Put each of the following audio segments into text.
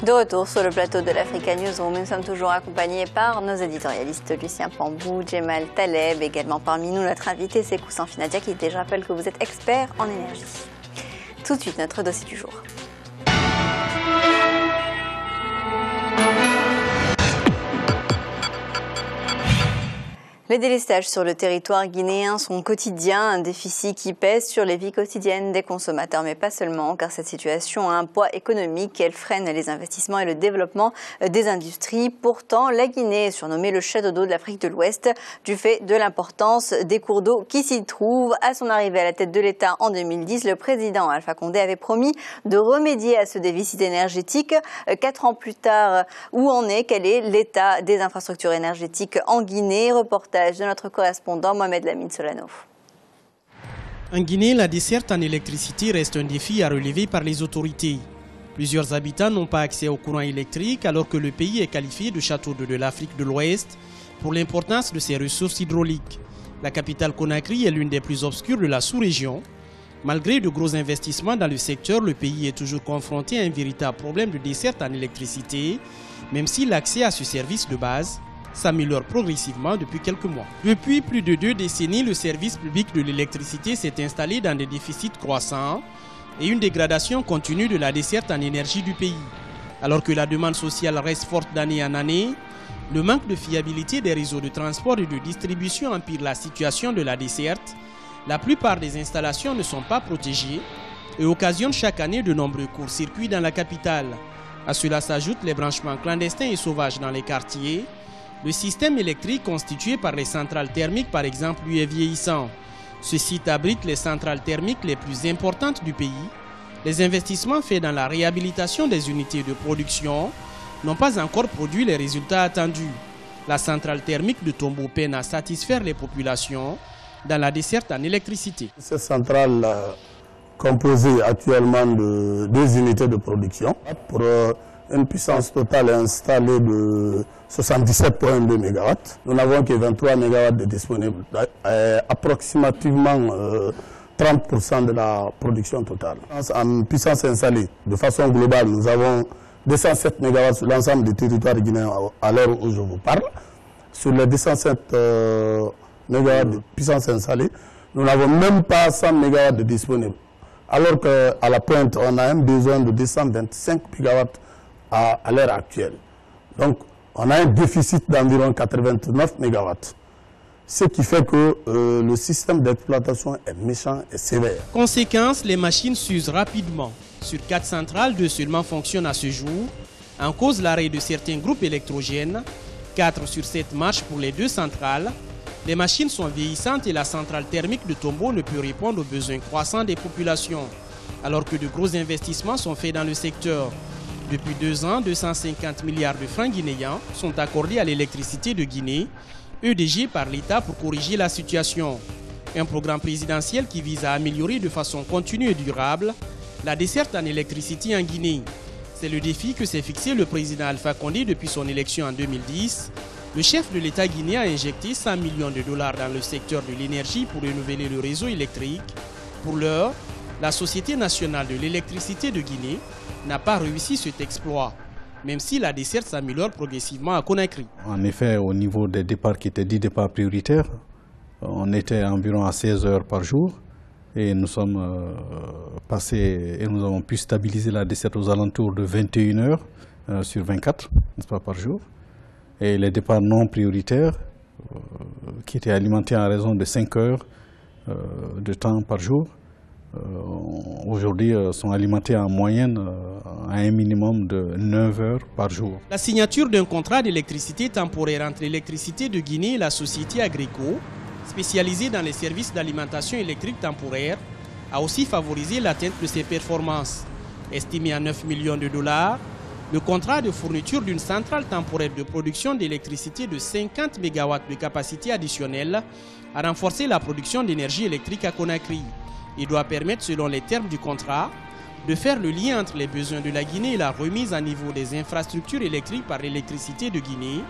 De retour sur le plateau de l'Africa Newsroom, nous sommes toujours accompagnés par nos éditorialistes Lucien Pambou, Djemal Taleb, également parmi nous notre invité Sékou Sanfinadia qui je rappelle que vous êtes expert en énergie. Tout de suite notre dossier du jour. Les délestages sur le territoire guinéen sont quotidiens, un déficit qui pèse sur les vies quotidiennes des consommateurs, mais pas seulement, car cette situation a un poids économique, elle freine les investissements et le développement des industries. Pourtant, la Guinée est surnommée le château d'eau de l'Afrique de l'Ouest du fait de l'importance des cours d'eau qui s'y trouvent. À son arrivée à la tête de l'État en 2010, le président Alpha Condé avait promis de remédier à ce déficit énergétique. 4 ans plus tard, où en est, quel est l'état des infrastructures énergétiques en Guinée? Reportage de notre correspondant Mohamed Lamine Solano. En Guinée, la desserte en électricité reste un défi à relever par les autorités. Plusieurs habitants n'ont pas accès au courant électrique alors que le pays est qualifié de château d'eau de l'Afrique de l'Ouest pour l'importance de ses ressources hydrauliques. La capitale Conakry est l'une des plus obscures de la sous-région. Malgré de gros investissements dans le secteur, le pays est toujours confronté à un véritable problème de desserte en électricité, même si l'accès à ce service de base s'améliore progressivement depuis quelques mois. Depuis plus de 2 décennies, le service public de l'électricité s'est installé dans des déficits croissants et une dégradation continue de la desserte en énergie du pays. Alors que la demande sociale reste forte d'année en année, le manque de fiabilité des réseaux de transport et de distribution empire la situation de la desserte. La plupart des installations ne sont pas protégées et occasionnent chaque année de nombreux courts-circuits dans la capitale. À cela s'ajoutent les branchements clandestins et sauvages dans les quartiers. Le système électrique constitué par les centrales thermiques, par exemple, lui est vieillissant. Ce site abrite les centrales thermiques les plus importantes du pays. Les investissements faits dans la réhabilitation des unités de production n'ont pas encore produit les résultats attendus. La centrale thermique de Tombo peine à satisfaire les populations dans la desserte en électricité. Cette centrale composée actuellement de 2 unités de production pour une puissance totale installée de 77,2 MW. Nous n'avons que 23 MW de disponibles, approximativement 30% de la production totale. En puissance installée, de façon globale, nous avons 207 MW sur l'ensemble du territoire guinéen à l'heure où je vous parle. Sur les 207 MW de puissance installée, nous n'avons même pas 100 MW de disponibles. Alors qu'à la pointe, on a un besoin de 225 MW à l'heure actuelle. Donc, on a un déficit d'environ 89 MW. Ce qui fait que le système d'exploitation est méchant et sévère. Conséquence, les machines s'usent rapidement. Sur 4 centrales, 2 seulement fonctionnent à ce jour. En cause l'arrêt de certains groupes électrogènes. 4 sur 7 marchent pour les 2 centrales. Les machines sont vieillissantes et la centrale thermique de Tombo ne peut répondre aux besoins croissants des populations. Alors que de gros investissements sont faits dans le secteur. Depuis 2 ans, 250 milliards de francs guinéens sont accordés à l'électricité de Guinée, EDG par l'État pour corriger la situation. Un programme présidentiel qui vise à améliorer de façon continue et durable la desserte en électricité en Guinée. C'est le défi que s'est fixé le président Alpha Condé depuis son élection en 2010. Le chef de l'État guinéen a injecté 100 millions de dollars dans le secteur de l'énergie pour renouveler le réseau électrique. Pour l'heure, la Société nationale de l'électricité de Guinée n'a pas réussi cet exploit, même si la desserte s'améliore progressivement à Conakry. En effet, au niveau des départs qui étaient 10 départs prioritaires, on était environ à 16 heures par jour et nous sommes passés et nous avons pu stabiliser la desserte aux alentours de 21 heures sur 24, n'est-ce pas, par jour. Et les départs non prioritaires, qui étaient alimentés à raison de 5 heures de temps par jour, aujourd'hui sont alimentés en moyenne à un minimum de 9 heures par jour. La signature d'un contrat d'électricité temporaire entre l'électricité de Guinée et la société Agreco, spécialisée dans les services d'alimentation électrique temporaire, a aussi favorisé l'atteinte de ses performances. Estimé à 9 millions de dollars, le contrat de fourniture d'une centrale temporaire de production d'électricité de 50 MW de capacité additionnelle a renforcé la production d'énergie électrique à Conakry. Il doit permettre, selon les termes du contrat, de faire le lien entre les besoins de la Guinée et la remise à niveau des infrastructures électriques par l'électricité de Guinée.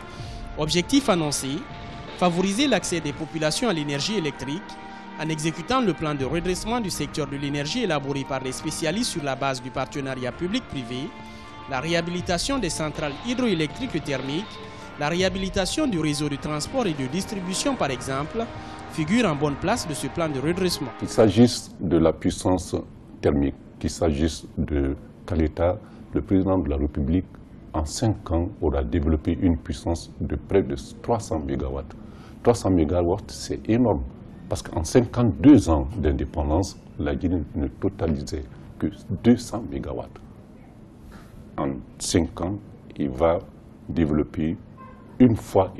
Objectif annoncé, favoriser l'accès des populations à l'énergie électrique en exécutant le plan de redressement du secteur de l'énergie élaboré par les spécialistes sur la base du partenariat public-privé La réhabilitation des centrales hydroélectriques thermiques, la réhabilitation du réseau de transport et de distribution par exemple, figurent en bonne place de ce plan de redressement. Qu'il s'agisse de la puissance thermique, qu'il s'agisse de Kaleta, le président de la République, en 5 ans, aura développé une puissance de près de 300 MW. 300 MW, c'est énorme, parce qu'en 52 ans d'indépendance, la Guinée ne totalisait que 200 MW. En 5 ans, il va développer 1,5 fois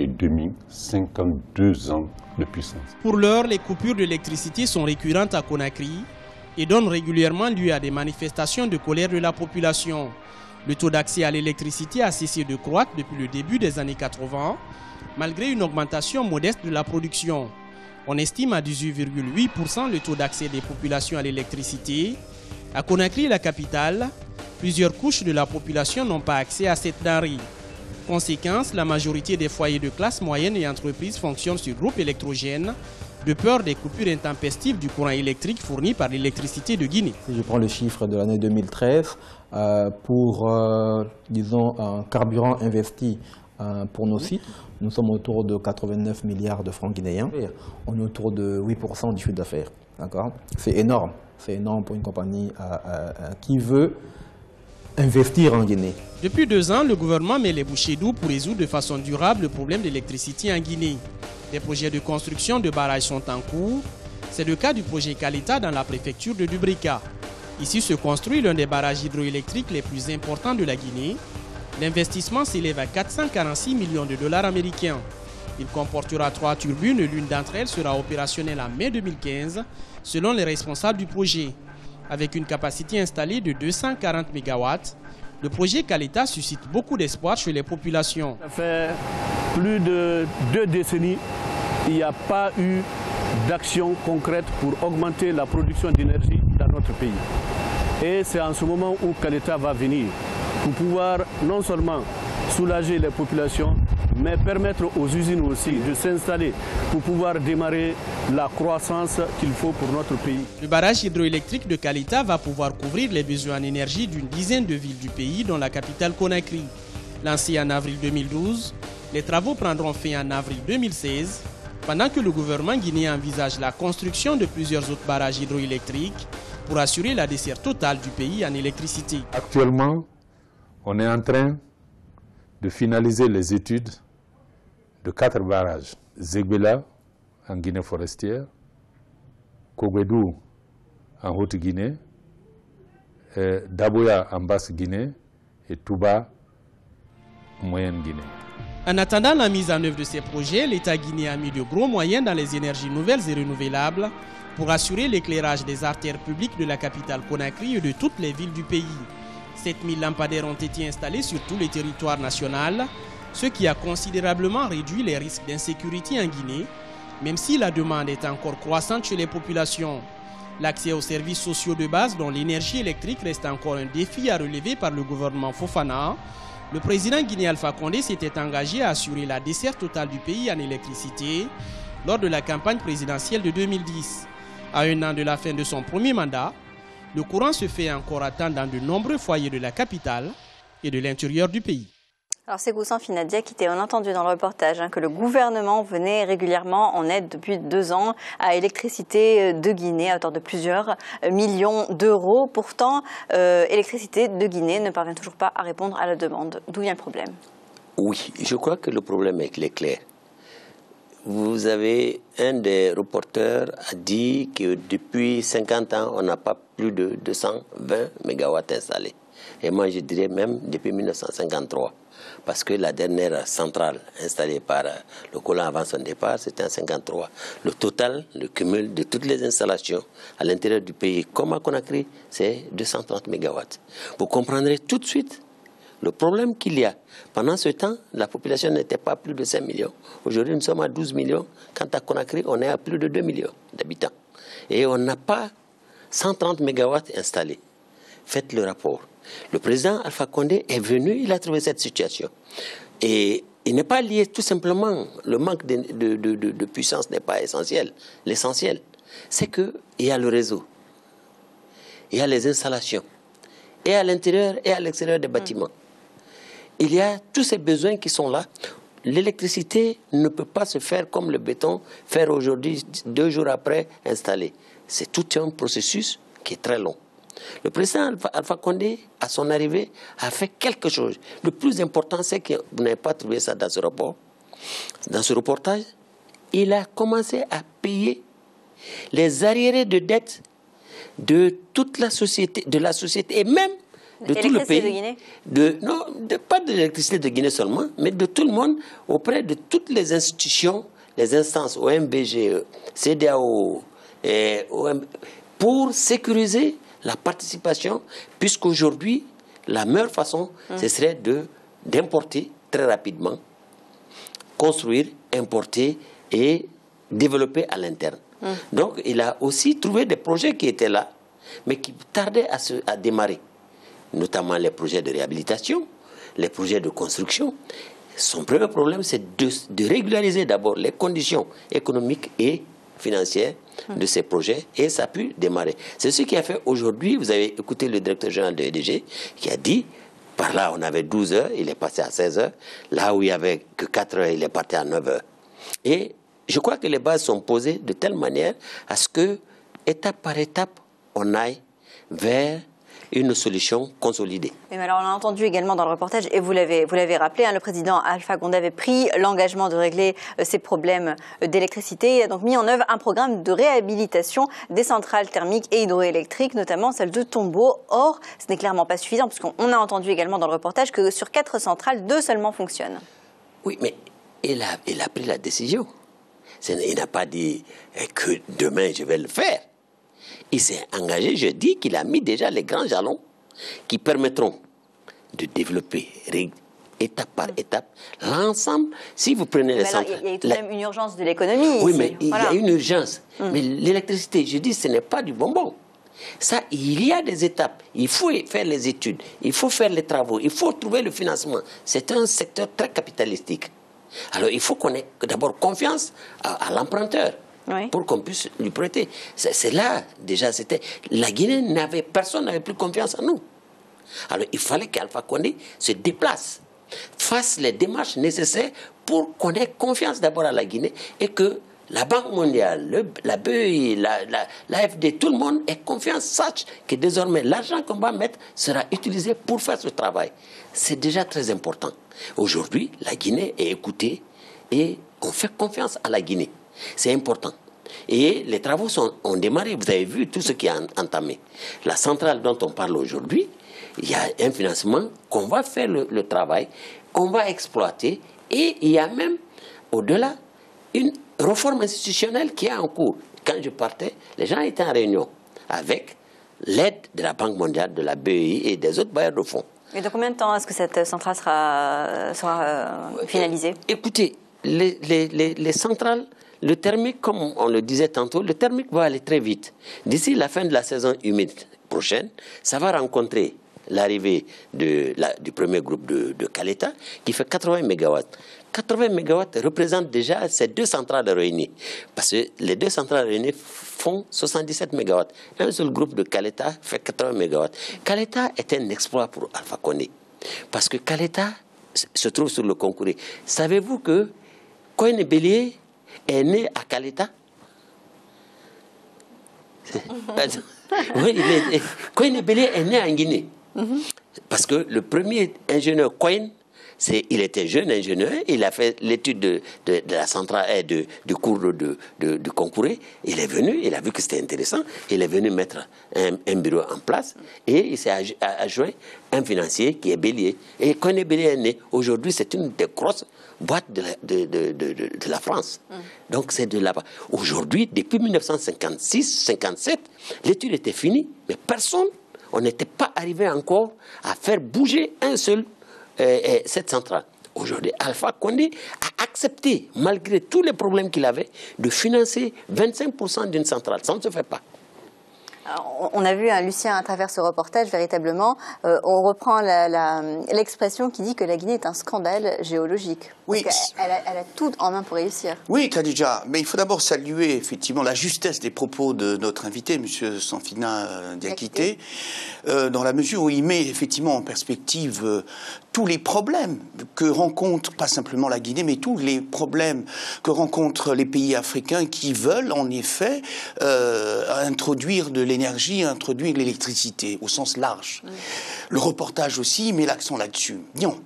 52 ans de puissance. Pour l'heure, les coupures d'électricité sont récurrentes à Conakry et donnent régulièrement lieu à des manifestations de colère de la population. Le taux d'accès à l'électricité a cessé de croître depuis le début des années 80, malgré une augmentation modeste de la production. On estime à 18,8% le taux d'accès des populations à l'électricité. À Conakry, la capitale, plusieurs couches de la population n'ont pas accès à cette denrée. Conséquence, la majorité des foyers de classe moyenne et entreprises fonctionnent sur groupe électrogène, de peur des coupures intempestives du courant électrique fourni par l'électricité de Guinée. Si je prends le chiffre de l'année 2013, pour, disons, un carburant investi pour nos sites, nous sommes autour de 89 milliards de francs guinéens. On est autour de 8% du chiffre d'affaires. C'est énorme. C'est énorme pour une compagnie qui veut investir en Guinée. Depuis 2 ans, le gouvernement met les bouchées doubles pour résoudre de façon durable le problème d'électricité en Guinée. Des projets de construction de barrages sont en cours. C'est le cas du projet Kaleta dans la préfecture de Dubrika. Ici se construit l'un des barrages hydroélectriques les plus importants de la Guinée. L'investissement s'élève à 446 millions de dollars américains. Il comportera 3 turbines, l'une d'entre elles sera opérationnelle en mai 2015, selon les responsables du projet. Avec une capacité installée de 240 MW, le projet Kaleta suscite beaucoup d'espoir chez les populations. Ça fait plus de 2 décennies, il n'y a pas eu d'action concrète pour augmenter la production d'énergie dans notre pays. Et c'est en ce moment où Kaleta va venir, pour pouvoir non seulement soulager les populations, mais permettre aux usines aussi de s'installer pour pouvoir démarrer la croissance qu'il faut pour notre pays. Le barrage hydroélectrique de Kaleta va pouvoir couvrir les besoins en énergie d'une dizaine de villes du pays, dont la capitale Conakry. Lancé en avril 2012, les travaux prendront fin en avril 2016, pendant que le gouvernement guinéen envisage la construction de plusieurs autres barrages hydroélectriques pour assurer la desserte totale du pays en électricité. Actuellement, on est en train de finaliser les études de 4 barrages. Zegbela en Guinée forestière, Kogwedou en Haute-Guinée, Daboya en Basse-Guinée et Touba en Moyenne-Guinée. En attendant la mise en œuvre de ces projets, l'État guinéen a mis de gros moyens dans les énergies nouvelles et renouvelables pour assurer l'éclairage des artères publiques de la capitale Conakry et de toutes les villes du pays. 7000 lampadaires ont été installés sur tout le territoire national, ce qui a considérablement réduit les risques d'insécurité en Guinée, même si la demande est encore croissante chez les populations. L'accès aux services sociaux de base, dont l'énergie électrique, reste encore un défi à relever par le gouvernement Fofana. Le président guinéen Alpha Condé s'était engagé à assurer la desserte totale du pays en électricité lors de la campagne présidentielle de 2010. À 1 an de la fin de son premier mandat, le courant se fait encore attendre dans de nombreux foyers de la capitale et de l'intérieur du pays. Alors c'est Goussan Finadia qui était, on a entendu dans le reportage que le gouvernement venait régulièrement en aide depuis 2 ans à Électricité de Guinée à hauteur de plusieurs millions d'euros. Pourtant, Électricité de Guinée ne parvient toujours pas à répondre à la demande. D'où vient le problème? Oui, je crois que le problème est clair. Vous avez un des reporters a dit que depuis 50 ans, on n'a pas plus de 220 MW installés. Et moi, je dirais même depuis 1953. Parce que la dernière centrale installée par le colon avant son départ, c'était en 1953. Le total, le cumul de toutes les installations à l'intérieur du pays, comme à Conakry, c'est 230 MW. Vous comprendrez tout de suite le problème qu'il y a. Pendant ce temps, la population n'était pas plus de 5 millions. Aujourd'hui, nous sommes à 12 millions. Quant à Conakry, on est à plus de 2 millions d'habitants. Et on n'a pas 130 MW installés. Faites le rapport. Le président Alpha Condé est venu, il a trouvé cette situation. Et il n'est pas lié tout simplement, le manque de puissance n'est pas essentiel. L'essentiel, c'est qu'il y a le réseau, il y a les installations, et à l'intérieur et à l'extérieur des bâtiments. Il y a tous ces besoins qui sont là. L'électricité ne peut pas se faire comme le béton, faire aujourd'hui, 2 jours après, installer. C'est tout un processus qui est très long. Le président Alpha Condé, à son arrivée, a fait quelque chose. Le plus important, c'est que vous n'avez pas trouvé ça dans ce rapport. Dans ce reportage, il a commencé à payer les arriérés de dette de toute la société, et même de tout le pays. De Guinée? Pas de l'électricité de Guinée seulement, mais de tout le monde, auprès de toutes les institutions, les instances, OMBG, CEDEAO, pour sécuriser la participation, puisqu'aujourd'hui, la meilleure façon, ce serait d'importer très rapidement, construire, importer et développer à l'interne. Donc, il a aussi trouvé des projets qui étaient là, mais qui tardaient à démarrer, notamment les projets de réhabilitation, les projets de construction. Son premier problème, c'est de régulariser d'abord les conditions économiques et financières de ces projets, et ça a pu démarrer. C'est ce qui a fait aujourd'hui, vous avez écouté le directeur général de EDG, qui a dit, par là on avait 12 heures, il est passé à 16 heures, là où il n'y avait que 4 heures, il est parti à 9 heures. Et je crois que les bases sont posées de telle manière à ce que, étape par étape, on aille vers une solution consolidée. Mais alors, on a entendu également dans le reportage, et vous l'avez rappelé, le président Alpha Condé avait pris l'engagement de régler ces problèmes d'électricité. Il a donc mis en œuvre un programme de réhabilitation des centrales thermiques et hydroélectriques, notamment celle de Tombo. Or, ce n'est clairement pas suffisant, puisqu'on a entendu également dans le reportage que sur 4 centrales, 2 seulement fonctionnent. Oui, mais il a pris la décision. Il n'a pas dit que demain je vais le faire. Il s'est engagé, je dis qu'il a mis déjà les grands jalons qui permettront de développer étape par étape l'ensemble. Si vous prenez les centrales... Il y a tout de même une urgence de l'économie. Oui, mais il y a une urgence. Mais l'électricité, je dis, ce n'est pas du bonbon. Ça, il y a des étapes. Il faut faire les études, il faut faire les travaux, il faut trouver le financement. C'est un secteur très capitalistique. Alors, il faut qu'on ait d'abord confiance à l'emprunteur. Oui. Pour qu'on puisse lui prêter. C'est là, déjà, la Guinée personne n'avait plus confiance en nous. Alors, il fallait qu'Alpha Condé se déplace, fasse les démarches nécessaires pour qu'on ait confiance d'abord à la Guinée et que la Banque mondiale, la BEI, l'AFD, tout le monde ait confiance, sache que désormais, l'argent qu'on va mettre sera utilisé pour faire ce travail. C'est déjà très important. Aujourd'hui, la Guinée est écoutée et on fait confiance à la Guinée. C'est important. Et les travaux ont démarré. Vous avez vu tout ce qui est entamé. La centrale dont on parle aujourd'hui, il y a un financement qu'on va faire le travail, on va exploiter. Et il y a même, au-delà, une réforme institutionnelle qui est en cours. Quand je partais, les gens étaient en réunion avec l'aide de la Banque mondiale, de la BEI et des autres bailleurs de fonds. Et dans combien de temps est-ce que cette centrale sera finalisée? Écoutez, les centrales... Le thermique, comme on le disait tantôt, le thermique va aller très vite. D'ici la fin de la saison humide prochaine, ça va rencontrer l'arrivée du premier groupe de Caleta, qui fait 80 MW. 80 MW représentent déjà ces 2 centrales réunies. Parce que les 2 centrales réunies font 77 MW. Un seul groupe de Caleta fait 80 MW. Caleta est un exploit pour Alpha Condé. Parce que Caleta se trouve sur le Concouré. Savez-vous que Koine Bélier est né à Caleta? Oui, Koine Bélier est né en Guinée. Parce que le premier ingénieur Koine, il était jeune ingénieur, il a fait l'étude de la centrale du cours de Concouré. Il est venu, il a vu que c'était intéressant, il est venu mettre un bureau en place et il s'est adjoint un financier qui est Bélier. Et Koine Bélier est né. Aujourd'hui, c'est une des grosses boîtes de la France. Donc c'est de là-bas. Aujourd'hui, depuis 1956-57, l'étude était finie, mais personne, on n'était pas arrivé encore à faire bouger un seul cette centrale. Aujourd'hui, Alpha Condé a accepté, malgré tous les problèmes qu'il avait, de financer 25% d'une centrale. Ça ne se fait pas. On a vu, Lucien, à travers ce reportage, véritablement, on reprend l'expression qui dit que la Guinée est un scandale géologique. Oui. Elle a tout en main pour réussir. Oui, Khadija, mais il faut d'abord saluer effectivement la justesse des propos de notre invité, M. Sanfina Diakité, dans la mesure où il met effectivement en perspective tous les problèmes que rencontre, pas simplement la Guinée, mais tous les problèmes que rencontrent les pays africains qui veulent en effet introduire de l'énergie, introduire l'électricité au sens large. Le reportage aussi met l'accent là-dessus. Non.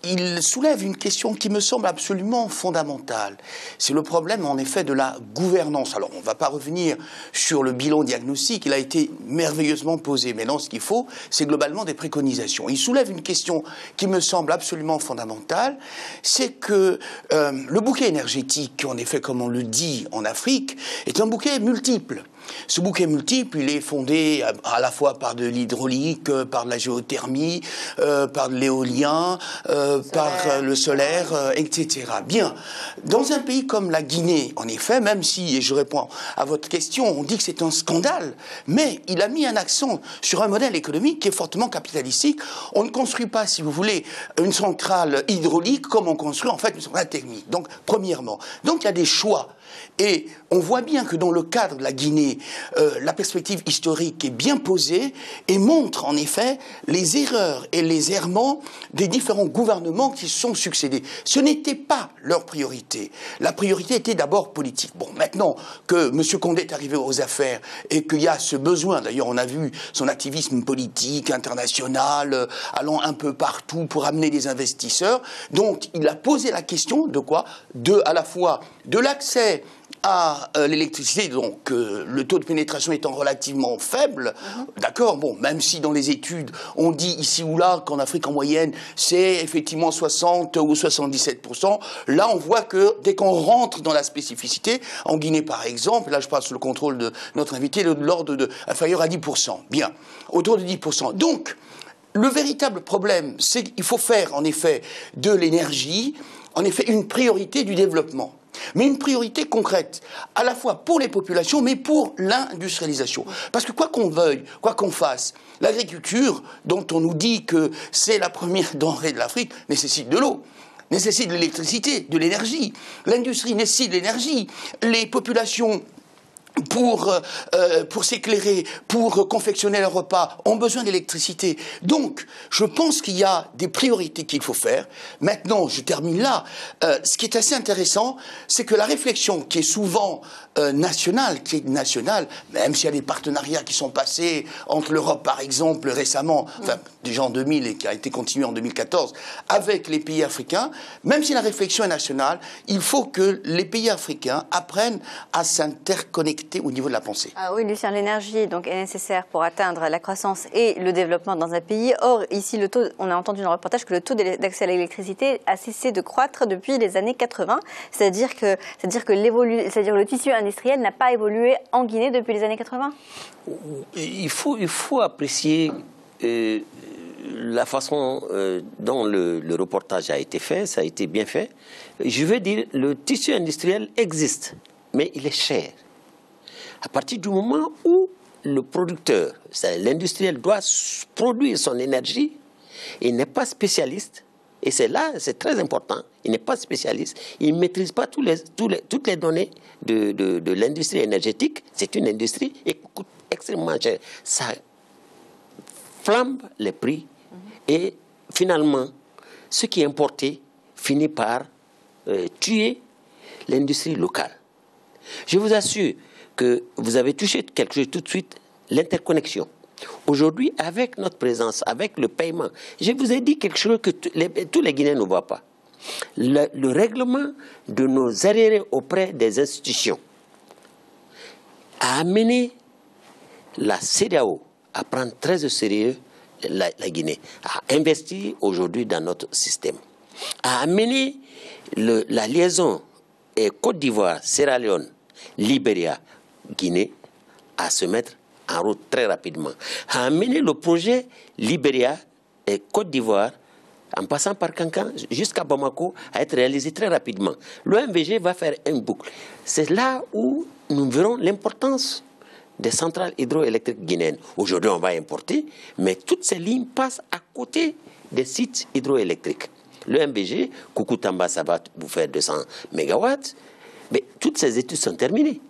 Il soulève une question qui me semble absolument fondamentale. C'est le problème, en effet, de la gouvernance. Alors, on ne va pas revenir sur le bilan diagnostique, il a été merveilleusement posé. Mais non, ce qu'il faut, c'est globalement des préconisations. Il soulève une question qui me semble absolument fondamentale, c'est que le bouquet énergétique, en effet, comme on le dit en Afrique, est un bouquet multiple. Ce bouquet multiple, il est fondé à la fois par de l'hydraulique, par de la géothermie, par de l'éolien, par le solaire, etc. Bien. Dans un pays comme la Guinée, en effet, même si, et je réponds à votre question, on dit que c'est un scandale, mais il a mis un accent sur un modèle économique qui est fortement capitalistique. On ne construit pas, si vous voulez, une centrale hydraulique comme on construit en fait une centrale thermique. Donc, premièrement. Donc, il y a des choix. Et on voit bien que dans le cadre de la Guinée, la perspective historique est bien posée et montre en effet les erreurs et les errements des différents gouvernements qui se sont succédés. Ce n'était pas leur priorité. La priorité était d'abord politique. Bon, maintenant que M. Condé est arrivé aux affaires et qu'il y a ce besoin, d'ailleurs on a vu son activisme politique, international, allant un peu partout pour amener des investisseurs, donc il a posé la question de quoi? À la fois de l'accès à l'électricité, donc le taux de pénétration étant relativement faible, d'accord, bon, même si dans les études on dit ici ou là qu'en Afrique en moyenne c'est effectivement 60 ou 77%, là on voit que dès qu'on rentre dans la spécificité, en Guinée par exemple, là je passe sous le contrôle de notre invité, de l'ordre inférieur à 10%, bien, autour de 10%. Donc, le véritable problème, c'est qu'il faut faire en effet de l'énergie, en effet une priorité du développement. Mais une priorité concrète, à la fois pour les populations, mais pour l'industrialisation. Parce que quoi qu'on veuille, quoi qu'on fasse, l'agriculture, dont on nous dit que c'est la première denrée de l'Afrique, nécessite de l'eau, nécessite de l'électricité, de l'énergie. L'industrie nécessite de l'énergie. Les populations, pour s'éclairer, pour confectionner leur repas, ont besoin d'électricité. Donc, je pense qu'il y a des priorités qu'il faut faire. Maintenant, je termine là. Ce qui est assez intéressant, c'est que la réflexion qui est souvent nationale, même s'il y a des partenariats qui sont passés entre l'Europe, par exemple, récemment, enfin, déjà en 2000 et qui a été continué en 2014, avec les pays africains, même si la réflexion est nationale, il faut que les pays africains apprennent à s'interconnecter au niveau de la pensée. Ah oui, Lucien, l'énergie donc est nécessaire pour atteindre la croissance et le développement dans un pays. Or, ici, le taux, on a entendu dans le reportage que le taux d'accès à l'électricité a cessé de croître depuis les années 80. C'est-à-dire que le tissu industriel n'a pas évolué en Guinée depuis les années 80. Il faut apprécier la façon dont le reportage a été fait. Ça a été bien fait. Je veux dire, le tissu industriel existe, mais il est cher. À partir du moment où le producteur, l'industriel, doit produire son énergie, il n'est pas spécialiste, et c'est là, c'est très important, il n'est pas spécialiste, il ne maîtrise pas toutes les données de l'industrie énergétique. C'est une industrie qui coûte extrêmement cher. Ça flambe les prix et finalement, ce qui est importé finit par tuer l'industrie locale. Je vous assure que vous avez touché quelque chose tout de suite, l'interconnexion. Aujourd'hui, avec notre présence, avec le paiement, je vous ai dit quelque chose que tous les Guinéens ne voient pas. Le règlement de nos arriérés auprès des institutions a amené la CEDEAO à prendre très au sérieux la Guinée, à investir aujourd'hui dans notre système, a amené la liaison Côte d'Ivoire, Sierra Leone, Libéria, Guinée, à se mettre en route très rapidement, a amené le projet Libéria et Côte d'Ivoire, en passant par Cancan jusqu'à Bamako, à être réalisé très rapidement. L'OMVG va faire une boucle. C'est là où nous verrons l'importance des centrales hydroélectriques guinéennes. Aujourd'hui, on va importer, mais toutes ces lignes passent à côté des sites hydroélectriques. Le MBG, Koukou-Tamba, ça va vous faire 200 mégawatts, mais toutes ces études sont terminées.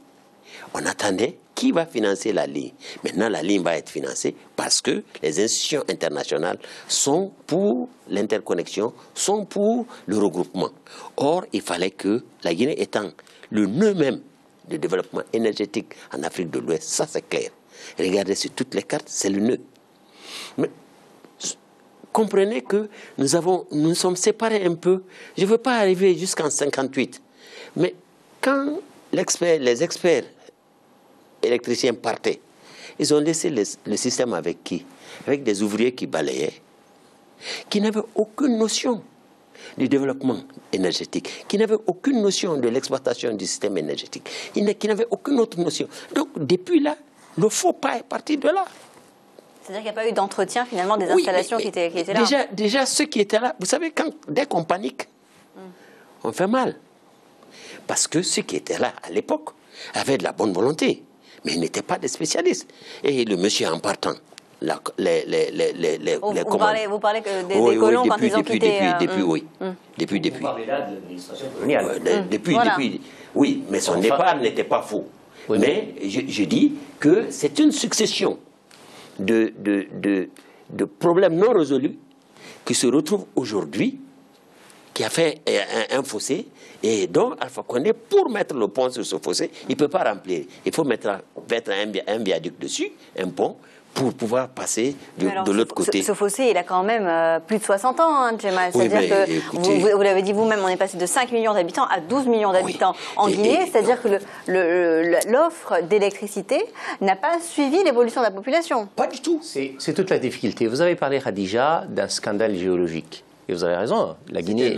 On attendait qui va financer la ligne. Maintenant, la ligne va être financée parce que les institutions internationales sont pour l'interconnexion, sont pour le regroupement. Or, il fallait que la Guinée étant le nœud même de développement énergétique en Afrique de l'Ouest, ça c'est clair. Regardez sur toutes les cartes, c'est le nœud. Mais comprenez que nous sommes séparés un peu. Je ne veux pas arriver jusqu'en 58. Mais quand les experts électriciens partaient, ils ont laissé le système avec qui? Avec des ouvriers qui balayaient, qui n'avaient aucune notion du développement énergétique, qui n'avaient aucune notion de l'exploitation du système énergétique, qui n'avaient aucune autre notion. Donc, depuis là, le faux pas est parti de là. C'est-à-dire qu'il n'y a pas eu d'entretien, finalement, des installations qui étaient là. Déjà, ceux qui étaient là, vous savez, dès qu'on panique, on fait mal. Parce que ceux qui étaient là, à l'époque, avaient de la bonne volonté, mais ils n'étaient pas des spécialistes. Et le monsieur, en partant, vous parlez des colons quand ils ont quitté... Depuis. Vous parlez là de l'administration coloniale. Depuis. Oui, mais son départ n'était pas faux. Oui, mais je dis que c'est une succession de problèmes non résolus qui se retrouvent aujourd'hui, qui a fait un fossé, et donc Alpha Condé, pour mettre le pont sur ce fossé, il ne peut pas remplir. Il faut mettre un viaduc dessus, un pont, pour pouvoir passer de l'autre côté. Ce fossé, il a quand même plus de 60 ans, hein, Djemal. C'est-à-dire que, vous l'avez dit vous-même, on est passé de 5 millions d'habitants à 12 millions d'habitants en Guinée. C'est-à-dire que l'offre d'électricité n'a pas suivi l'évolution de la population. Pas du tout. C'est toute la difficulté. Vous avez parlé, Khadija, d'un scandale géologique. Et vous avez raison, la Guinée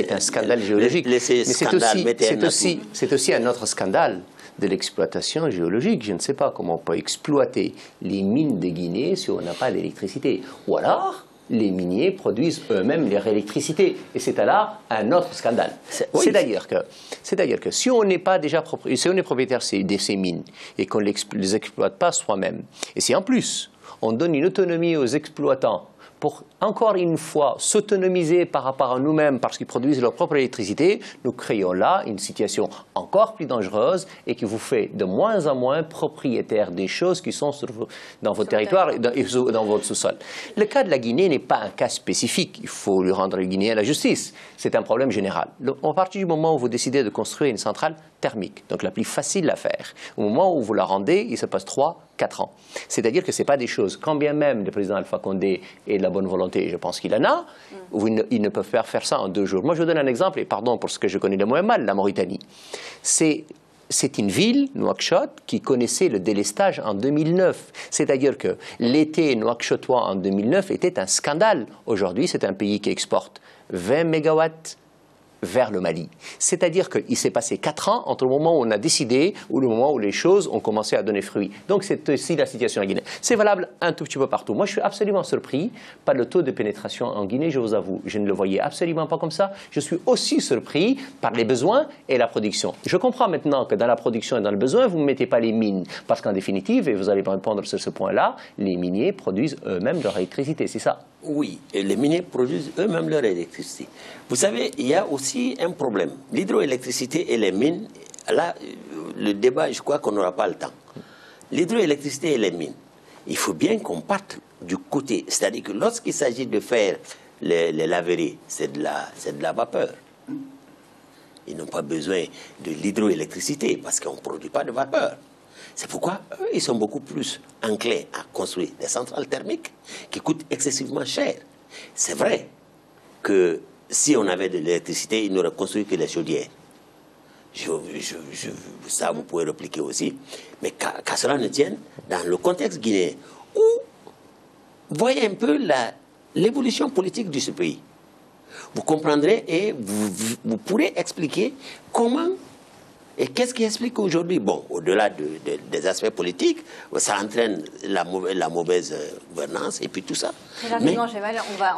est un scandale géologique. Mais c'est aussi un autre scandale de l'exploitation géologique. Je ne sais pas comment on peut exploiter les mines de Guinée si on n'a pas d'électricité. Ou alors, les miniers produisent eux-mêmes leur électricité. Et c'est alors un autre scandale. C'est-à-dire que si on n'est pas déjà propriétaire de ces mines et qu'on ne les exploite pas soi-même, et si en plus on donne une autonomie aux exploitants pour, encore une fois, s'autonomiser par rapport à nous-mêmes parce qu'ils produisent leur propre électricité, nous créons là une situation encore plus dangereuse et qui vous fait de moins en moins propriétaire des choses qui sont dans votre territoire et dans votre sous-sol. Le cas de la Guinée n'est pas un cas spécifique. Il faut lui rendre le Guinéen la justice. C'est un problème général. À partir du moment où vous décidez de construire une centrale thermique, donc la plus facile à faire, au moment où vous la rendez, il se passe 3-4 ans. C'est-à-dire que ce n'est pas des choses, quand bien même le président Alpha Condé ait de la bonne volonté, et je pense qu'il en a, où ils ne peuvent pas faire ça en 2 jours. Moi, je vous donne un exemple, et pardon pour ce que je connais de moins mal, la Mauritanie. C'est une ville, Nouakchott, qui connaissait le délestage en 2009. C'est-à-dire que l'été nouakchottois en 2009 était un scandale. Aujourd'hui, c'est un pays qui exporte 20 mégawatts vers le Mali. C'est-à-dire qu'il s'est passé 4 ans entre le moment où on a décidé ou le moment où les choses ont commencé à donner fruit. Donc c'est aussi la situation en Guinée. C'est valable un tout petit peu partout. Moi je suis absolument surpris par le taux de pénétration en Guinée, je vous avoue. Je ne le voyais absolument pas comme ça. Je suis aussi surpris par les besoins et la production. Je comprends maintenant que dans la production et dans le besoin, vous ne mettez pas les mines. Parce qu'en définitive, et vous allez me répondre sur ce point-là, les miniers produisent eux-mêmes leur électricité, c'est ça? Oui, et les miniers produisent eux-mêmes leur électricité. Vous savez, il y a aussi un problème. L'hydroélectricité et les mines, là, le débat, je crois qu'on n'aura pas le temps. L'hydroélectricité et les mines, il faut bien qu'on parte du côté. C'est-à-dire que lorsqu'il s'agit de faire les laveries, c'est de la vapeur. Ils n'ont pas besoin de l'hydroélectricité parce qu'on ne produit pas de vapeur. C'est pourquoi eux, ils sont beaucoup plus enclins à construire des centrales thermiques qui coûtent excessivement cher. C'est vrai que si on avait de l'électricité, ils n'auraient construit que les chaudières. Ça, vous pouvez répliquer aussi. Mais qu'à cela ne tienne, dans le contexte guinéen, où voyez un peu l'évolution politique de ce pays, vous comprendrez et vous pourrez expliquer comment Et qu'est-ce qui explique qu'aujourd'hui, bon, au-delà des aspects politiques, ça entraîne la mauvaise gouvernance et puis tout ça. Très rapidement,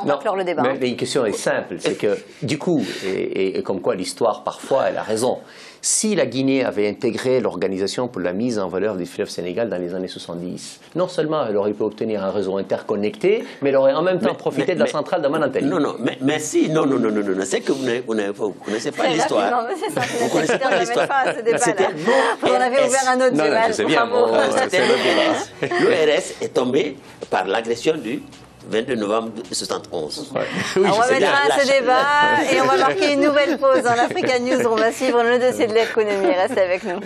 on va clore le débat. Mais une question est simple, c'est que du coup, et comme quoi l'histoire parfois elle a raison, si la Guinée avait intégré l'Organisation pour la mise en valeur du fleuve Sénégal dans les années 70, non seulement elle aurait pu obtenir un réseau interconnecté, mais elle aurait en même temps profité de la centrale de Manantali. Non, c'est que vous ne connaissez pas l'histoire. Vous ne connaissez pas l'histoire. On avait ouvert un autre débat. Je sais bien. L'ORS est tombé par l'agression du 22 novembre 1971. Ouais. Oui, on va mettre fin à ce débat et on va marquer une nouvelle pause dans l'Africa News. On va suivre le dossier de l'économie. Restez avec nous.